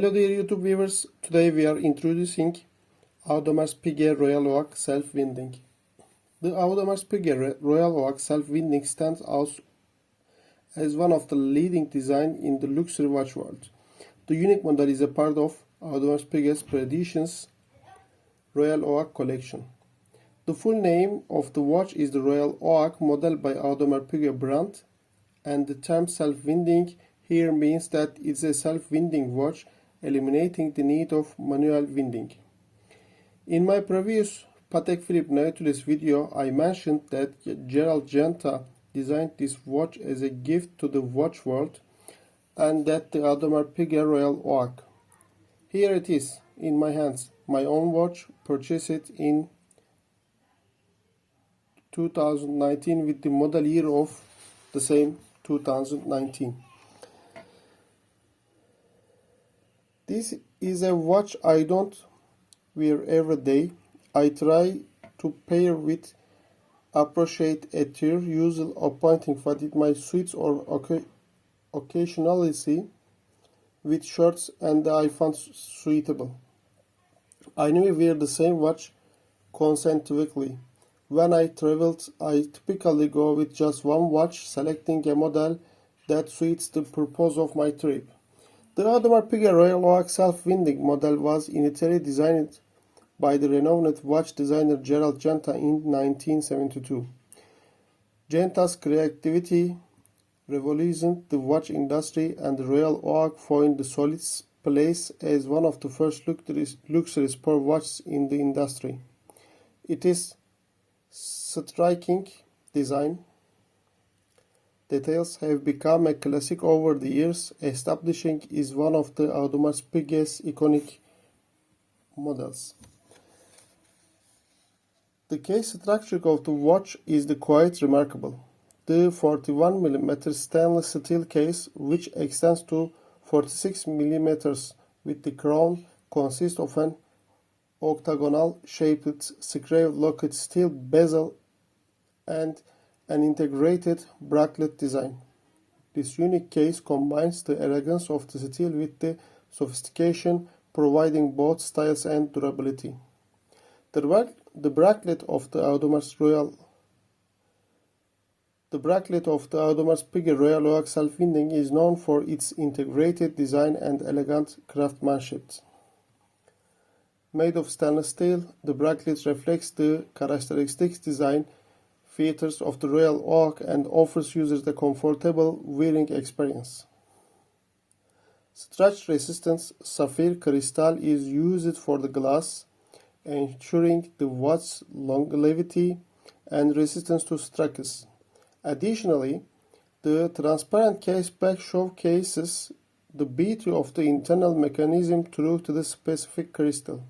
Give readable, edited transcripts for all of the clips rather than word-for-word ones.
Hello dear YouTube viewers, today we are introducing Audemars Piguet Royal Oak Self-Winding. The Audemars Piguet Royal Oak Self-Winding stands out as one of the leading designs in the luxury watch world. The unique model is a part of Audemars Piguet's prestigious Royal Oak collection. The full name of the watch is the Royal Oak, modeled by Audemars Piguet brand, and the term self-winding here means that it's a self-winding watch, eliminating the need of manual winding. In my previous Patek Philippe Nautilus video, I mentioned that Gerald Genta designed this watch as a gift to the watch world, and that the Audemars Piguet Royal Oak. Here it is in my hands, my own watch, purchased in 2019 with the model year of the same 2019. This is a watch I don't wear every day. I try to pair with appropriate attire, usually appointing what it might suit or occasionally with shorts, and I found suitable. I never wear the same watch consecutively. When I traveled, I typically go with just one watch, selecting a model that suits the purpose of my trip. The Audemars Piguet Royal Oak Self-Winding model was initially designed by the renowned watch designer Gerald Genta in 1972. Genta's creativity revolutionized the watch industry, and the Royal Oak found a solid place as one of the first luxury sport watches in the industry. It is striking design details have become a classic over the years, establishing is one of the Audemars Piguet's iconic models. The case structure of the watch is quite remarkable. The 41mm stainless steel case, which extends to 46mm with the crown, consists of an octagonal-shaped screw-locked steel bezel and an integrated bracelet design. This unique case combines the elegance of the steel with the sophistication, providing both styles and durability. The bracelet of the Audemars Piguet Royal Oak Self-Winding is known for its integrated design and elegant craftsmanship. Made of stainless steel, the bracelet reflects the characteristic design features of the Royal Oak and offers users a comfortable wearing experience. Stretch-resistant sapphire crystal is used for the glass, ensuring the watch's longevity and resistance to scratches. Additionally, the transparent case back showcases the beauty of the internal mechanism through to the specific crystal.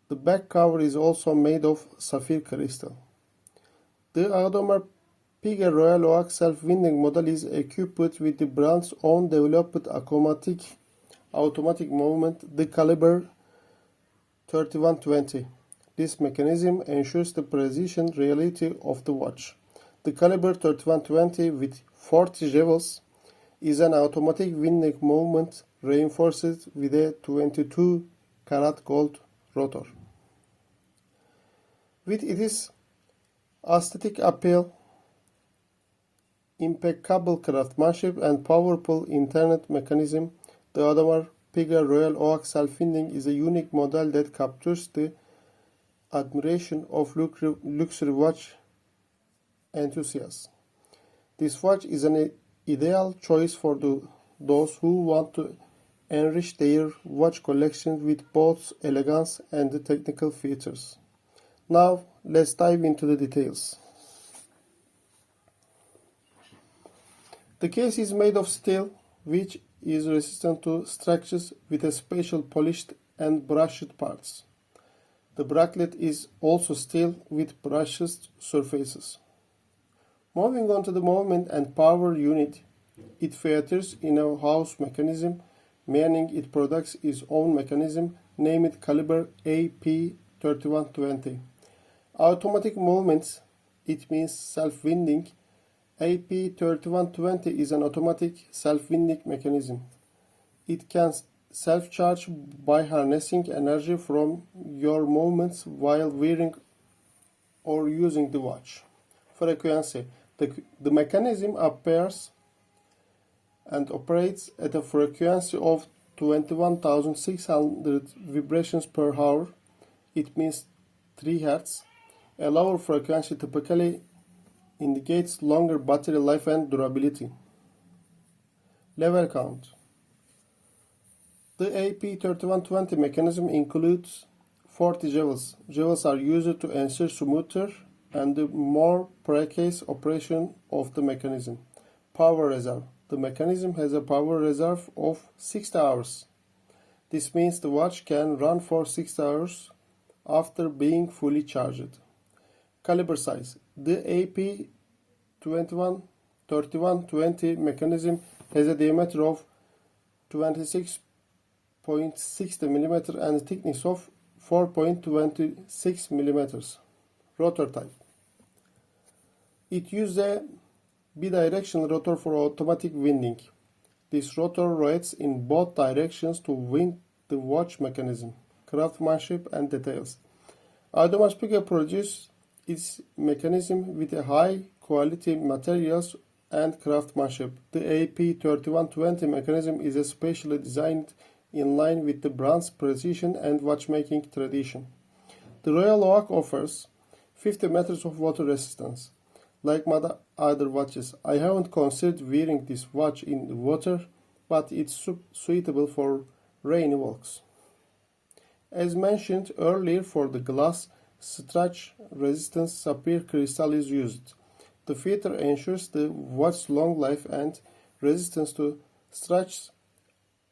The back cover is also made of sapphire crystal. The Audemars Piguet Royal Oak Self-Winding model is equipped with the brand's own developed automatic movement, the caliber 3120. This mechanism ensures the precision reality of the watch. The caliber 3120 with 40 revels is an automatic winding movement reinforced with a 22-karat gold rotor. With its aesthetic appeal, impeccable craftsmanship, and powerful internal mechanism, the Audemars Piguet Royal Oak Self-Winding is a unique model that captures the admiration of luxury watch enthusiasts. This watch is an ideal choice for those who want to enrich their watch collection with both elegance and the technical features. Now, let's dive into the details. The case is made of steel, which is resistant to scratches with a special polished and brushed parts. The bracelet is also steel with brushed surfaces. Moving on to the movement and power unit, it features in a house mechanism, meaning it produces its own mechanism, named caliber AP3120. Automatic movements, it means self-winding. AP3120 is an automatic self-winding mechanism. It can self-charge by harnessing energy from your movements while wearing or using the watch. Frequency. The mechanism appears and operates at a frequency of 21,600 vibrations per hour. It means 3 Hz. A lower frequency typically indicates longer battery life and durability. Level count. The AP3120 mechanism includes 40 jewels. Jewels are used to ensure smoother and more precise operation of the mechanism. Power reserve. The mechanism has a power reserve of 60 hours. This means the watch can run for 6 hours after being fully charged. Caliber size. The AP3120 mechanism has a diameter of 26.60 mm and a thickness of 4.26 mm. Rotor type. It uses a bidirectional rotor for automatic winding. This rotor rotates in both directions to wind the watch mechanism. Craftsmanship and details. Audemars Piguet produces its mechanism with a high quality materials and craftsmanship. The AP3120 mechanism is especially designed in line with the brand's precision and watchmaking tradition. The Royal Oak offers 50 meters of water resistance. Like my other watches, I haven't considered wearing this watch in the water, but it's suitable for rainy walks. As mentioned earlier, for the glass, stretch-resistant sapphire crystal is used. The feature ensures the watch's long life and resistance to stretch,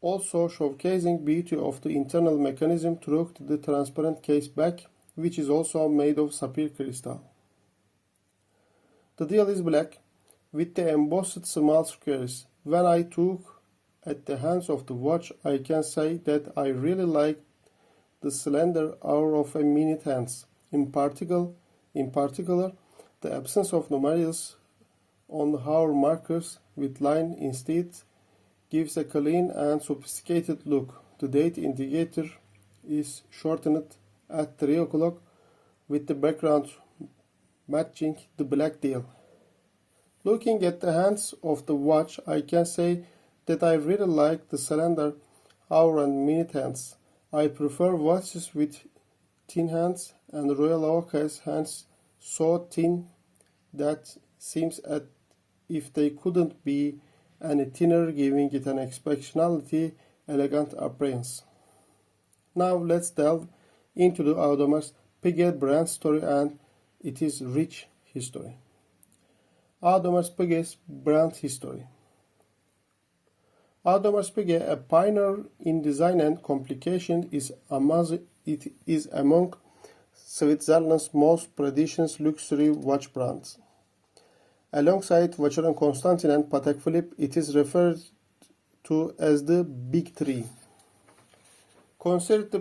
also showcasing beauty of the internal mechanism through the transparent case back, which is also made of sapphire crystal. The dial is black, with the embossed small squares. When I took at the hands of the watch, I can say that I really like the slender hour of a minute hands. In particular, the absence of numerals on the hour markers with line instead gives a clean and sophisticated look. The date indicator is shortened at 3 o'clock with the background matching the black dial. Looking at the hands of the watch, I can say that I really like the slender hour and minute hands. I prefer watches with thin hands, and Royal Oak has hands so thin that seems as if they couldn't be any thinner, giving it an exceptionally elegant appearance. Now let's delve into the Audemars Piguet brand story and its rich history. Audemars Piguet's brand history. Audemars Piguet, a pioneer in design and complication, is among Switzerland's most prestigious luxury watch brands. Alongside Vacheron Constantin and Patek Philippe, it is referred to as the Big Three. Considered the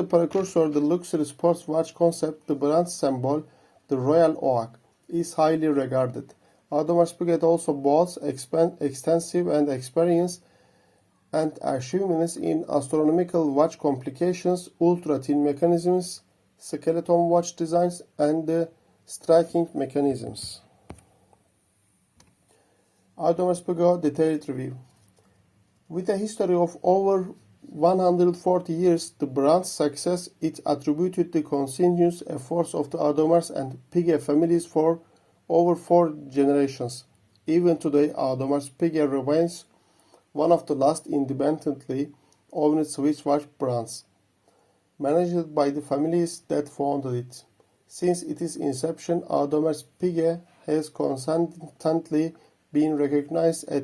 precursor, the luxury sports watch concept, the brand's symbol, the Royal Oak, is highly regarded. Audemars Piguet also boasts extensive and experience and achievements in astronomical watch complications, ultra-thin mechanisms, skeleton watch designs, and the striking mechanisms. Audemars Piguet detailed review. With a history of over 140 years, the brand's success is attributed to the continuous efforts of the Audemars and Piguet families for over 4 generations. Even today, Audemars Piguet remains one of the last independently owned Swiss watch brands, managed by the families that founded it. Since its inception, Audemars Piguet has constantly been recognized as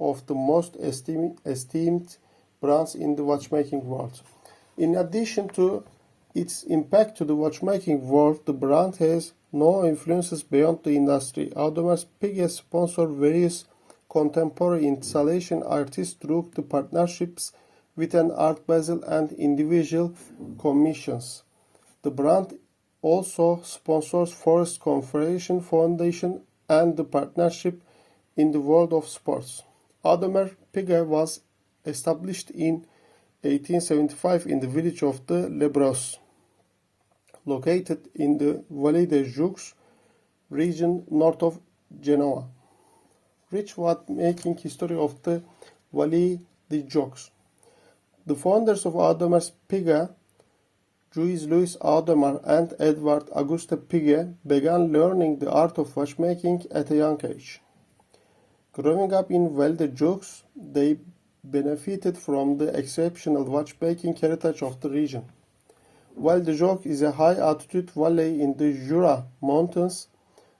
of the most esteemed brands in the watchmaking world. In addition to its impact to the watchmaking world, the brand has no influences beyond the industry. Audemars Piguet sponsors various contemporary installation artists through the partnerships with an Art Basel and individual commissions. The brand also sponsors Forest Conservation Foundation and the partnership in the world of sports. Audemars Piguet was established in 1875 in the village of the Les Brosses, located in the Vallée des Jougs region north of Genoa. Rich watchmaking history of the Vallée des Jougs. The founders of Audemars Piguet, Louis Audemars and Edward Auguste Piguet, began learning the art of watchmaking at a young age. Growing up in Vallée des Jougs, they benefited from the exceptional watchmaking heritage of the region. Vallée des Jougs is a high-altitude valley in the Jura Mountains,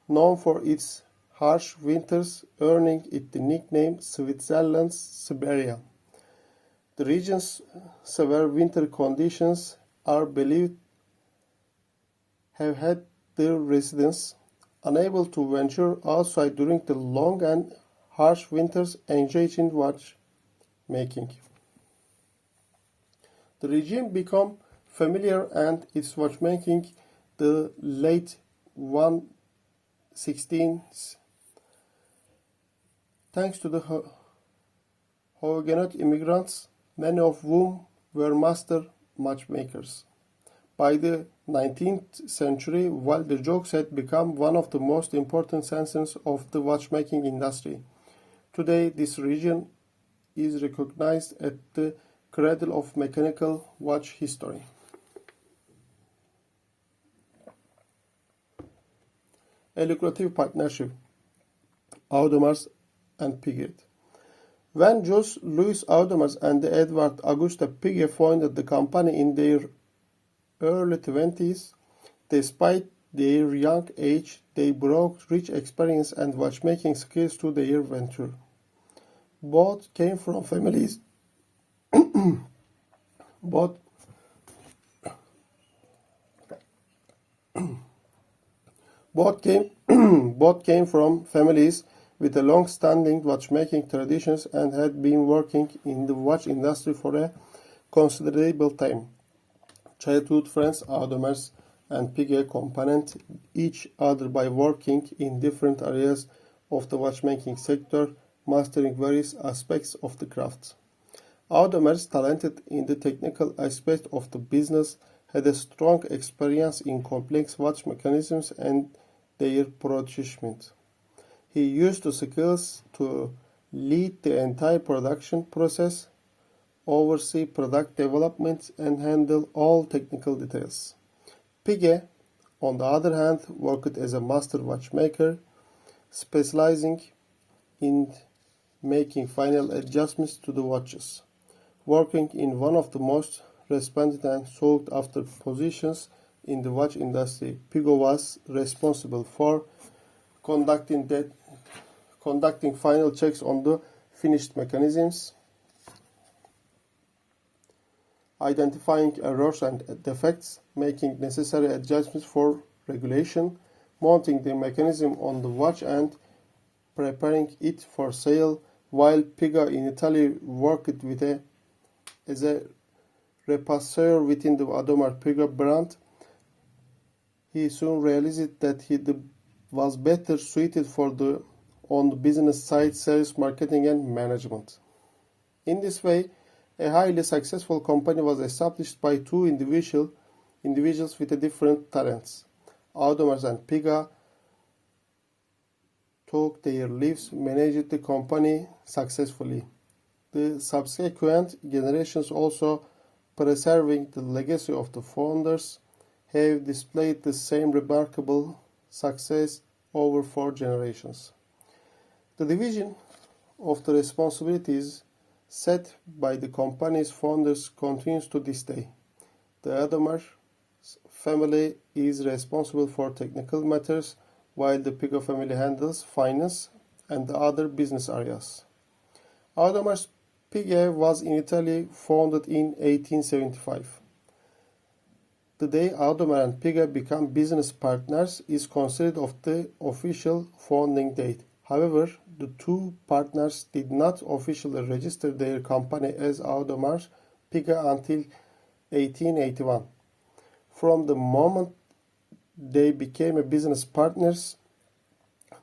known for its harsh winters, earning it the nickname Switzerland's Siberia. The region's severe winter conditions are believed have had the residents, unable to venture outside during the long and harsh winters, engaged in watchmaking. The region became familiar and its watchmaking the late 16th, thanks to the Huguenot immigrants, many of whom were master watchmakers. By the 19th century, Vallée des Jougs had become one of the most important centers of the watchmaking industry. Today, this region is recognized as the cradle of mechanical watch history. A lucrative partnership, Audemars and Piguet. When Jules Louis Audemars and Edward Auguste Piguet founded the company in their early 20s, despite their young age, they brought rich experience and watchmaking skills to their venture. Both came from families both both came from families with a long-standing watchmaking traditions and had been working in the watch industry for a considerable time. Childhood friends Audemars and Piguet complement each other by working in different areas of the watchmaking sector, mastering various aspects of the craft. Audemars, talented in the technical aspect of the business, had a strong experience in complex watch mechanisms and their production. He used the skills to lead the entire production process, oversee product development, and handle all technical details. Piguet, on the other hand, worked as a master watchmaker, specializing in making final adjustments to the watches. Working in one of the most respected and sought-after positions in the watch industry, Piguet was responsible for conducting final checks on the finished mechanisms, identifying errors and defects, making necessary adjustments for regulation, mounting the mechanism on the watch and preparing it for sale, while Piguet in Italy worked as a repasseur within the Audemars Piguet brand. He soon realized that he was better suited on the business side, sales, marketing, and management. In this way, a highly successful company was established by two individuals with different talents. Audemars and Piguet took their lives, managed the company successfully. The subsequent generations, also preserving the legacy of the founders, have displayed the same remarkable success over 4 generations. The division of the responsibilities set by the company's founders continues to this day. The Audemars family is responsible for technical matters, while the Piguet family handles finance and other business areas. Audemars Piguet was in Italy, founded in 1875. The day Audemars and Piguet became business partners is considered of the official founding date. However, the two partners did not officially register their company as Audemars Piguet until 1881. From the moment they became business partners,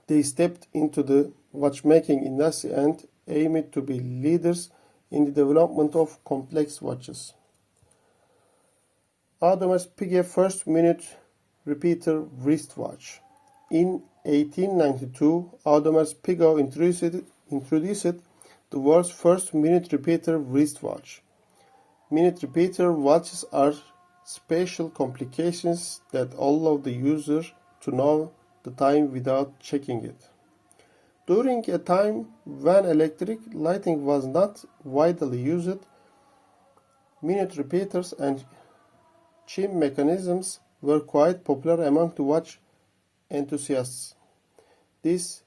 they stepped into the watchmaking industry and aimed to be leaders in the development of complex watches. Audemars Piguet first minute repeater wristwatch. In 1892, Audemars Piguet introduced the world's first minute repeater wristwatch. Minute repeater watches are special complications that allow the user to know the time without checking it. During a time when electric lighting was not widely used, minute repeaters and chime mechanisms were quite popular among the watch enthusiasts. This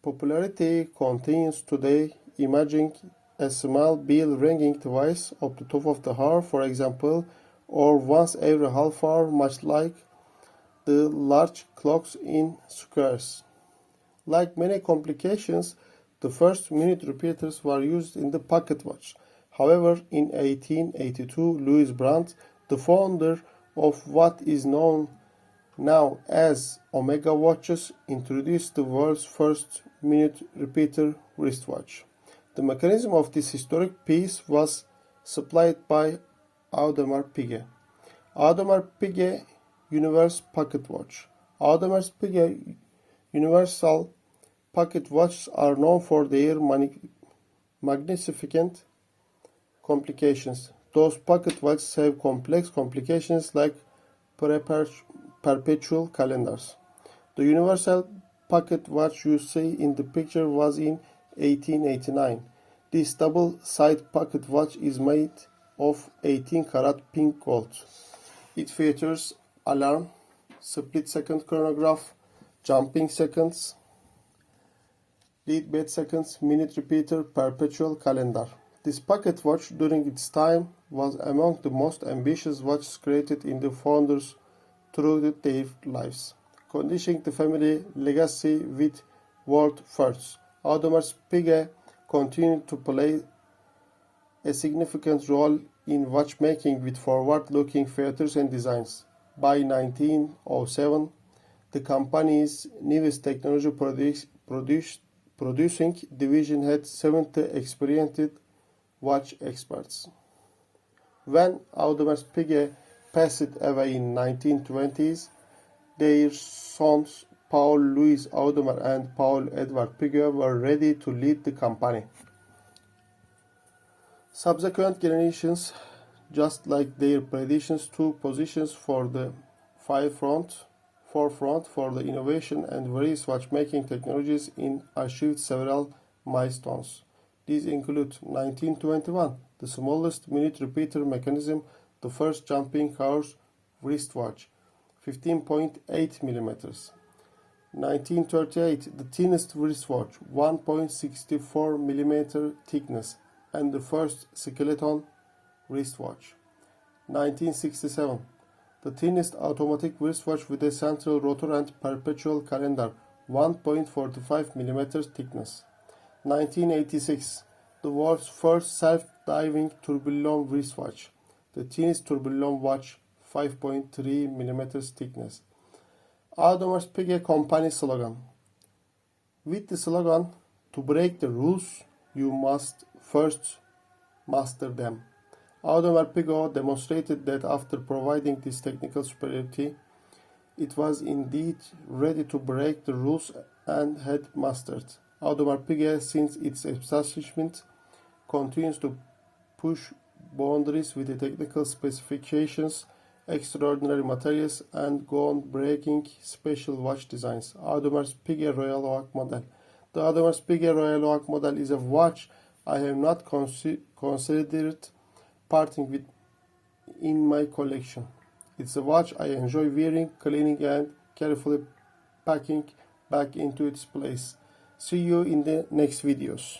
popularity continues today. Imagine a small bell ringing twice at the top of the hour, for example, or once every half hour, much like the large clocks in squares. Like many complications, the first minute repeaters were used in the pocket watch. However, in 1882, Louis Brandt, the founder of what is known now as Omega watches, introduced the world's first minute repeater wristwatch. The mechanism of this historic piece was supplied by Audemars Piguet. Audemars Piguet Universal Pocket Watch. Audemars Piguet Universal Pocket watches are known for their magnificent complications. Those pocket watches have complex complications like perpetual calendars. The universal pocket watch you see in the picture was in 1889. This double-sided pocket watch is made of 18-karat pink gold. It features alarm, split-second chronograph, jumping seconds, lead bed seconds, minute repeater, perpetual calendar. This pocket watch during its time was among the most ambitious watches created in the founders throughout their lives, continuing the family legacy with world firsts. Audemars Piguet continued to play a significant role in watchmaking with forward-looking features and designs. By 1907, the company's newest technology producing division had 70 experienced watch experts. When Audemars Piguet passed away in 1920s, their sons Paul Louis Audemars and Paul Edward Piguet were ready to lead the company. Subsequent generations, just like their predecessors, took positions for the forefront for the innovation and various watchmaking technologies and achieved several milestones. These include 1921, the smallest minute repeater mechanism, the first jumping hours wristwatch, 15.8 mm. 1938, the thinnest wristwatch, 1.64 mm thickness, and the first skeleton wristwatch. 1967, the thinnest automatic wristwatch with a central rotor and perpetual calendar, 1.45 mm thickness. 1986, the world's first self-diving tourbillon wristwatch, the thinnest tourbillon watch, 5.3 mm thickness. Audemars Piguet company slogan. With the slogan, "To break the rules, you must first master them," Audemars Piguet demonstrated that after providing this technical superiority, it was indeed ready to break the rules and had mastered. Audemars Piguet, since its establishment, continues to push boundaries with the technical specifications, extraordinary materials, and groundbreaking special watch designs. Audemars Piguet Royal Oak model. The Audemars Piguet Royal Oak model is a watch I have not considered parting with in my collection. It's a watch I enjoy wearing, cleaning, and carefully packing back into its place. See you in the next videos.